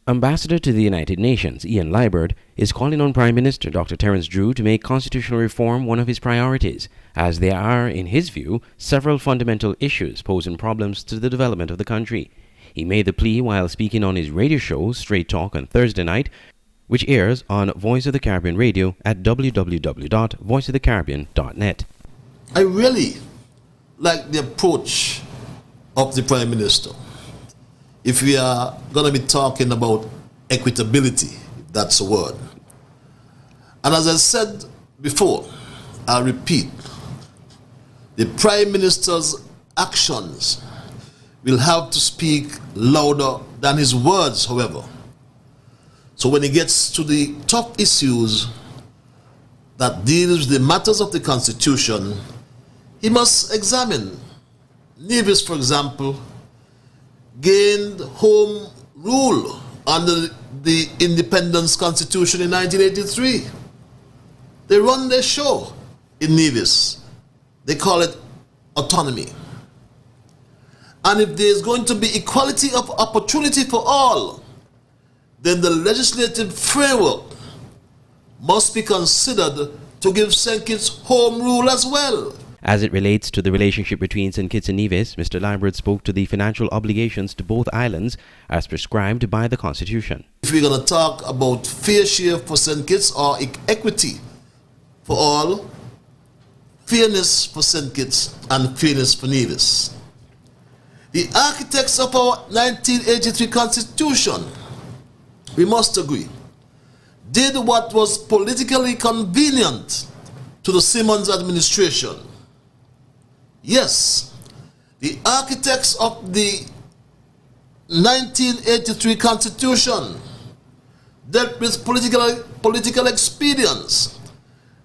Ambassador to the United Nations, Ian Liburd, is calling on Prime Minister Dr. Terence Drew to make constitutional reform one of his priorities, as there are, in his view, several fundamental issues posing problems to the development of the country. He made the plea while speaking on his radio show, Straight Talk, on Thursday night, which airs on Voice of the Caribbean Radio at www.voiceofthecaribbean.net. I really like the approach of the Prime Minister. If we are going to be talking about equitability, if that's a word. And as I said before, I'll repeat, the Prime Minister's actions will have to speak louder than his words, however. So when he gets to the tough issues that deals with the matters of the Constitution, he must examine. Nevis, for example, gained home rule under the Independence Constitution in 1983. They run their show in Nevis. They call it autonomy. And if there's going to be equality of opportunity for all, then the legislative framework must be considered to give St. Kitts home rule as well. As it relates to the relationship between St. Kitts and Nevis, Mr. Liburd spoke to the financial obligations to both islands as prescribed by the Constitution. If we're going to talk about fair share for St. Kitts or equity for all, fairness for St. Kitts and fairness for Nevis. The architects of our 1983 Constitution, we must agree, did what was politically convenient to the Simmons administration. Yes, the architects of the 1983 Constitution dealt with political expedience.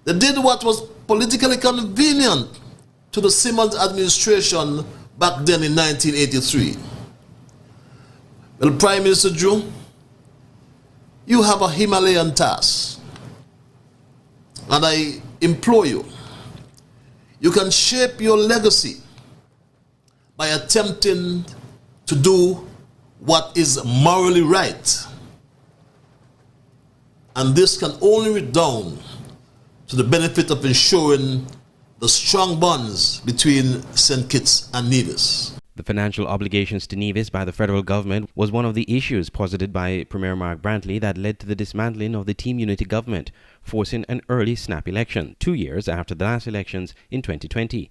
They did what was politically convenient to the Simmons administration back then in 1983. Well, Prime Minister Drew, you have a Himalayan task, and I implore you, you can shape your legacy by attempting to do what is morally right. And this can only redound to the benefit of ensuring the strong bonds between St. Kitts and Nevis. The financial obligations to Nevis by the federal government was one of the issues posited by Premier Mark Brantley that led to the dismantling of the Team Unity government, forcing an early snap election, 2 years after the last elections in 2020.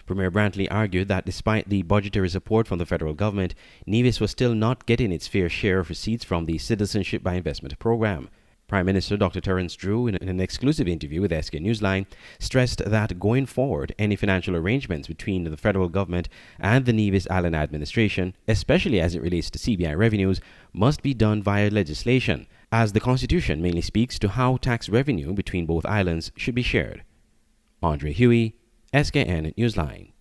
Premier Brantley argued that despite the budgetary support from the federal government, Nevis was still not getting its fair share of receipts from the Citizenship by Investment program. Prime Minister Dr. Terence Drew, in an exclusive interview with SK Newsline, stressed that going forward, any financial arrangements between the federal government and the Nevis Island administration, especially as it relates to CBI revenues, must be done via legislation, as the Constitution mainly speaks to how tax revenue between both islands should be shared. Andre Huey, SKN Newsline.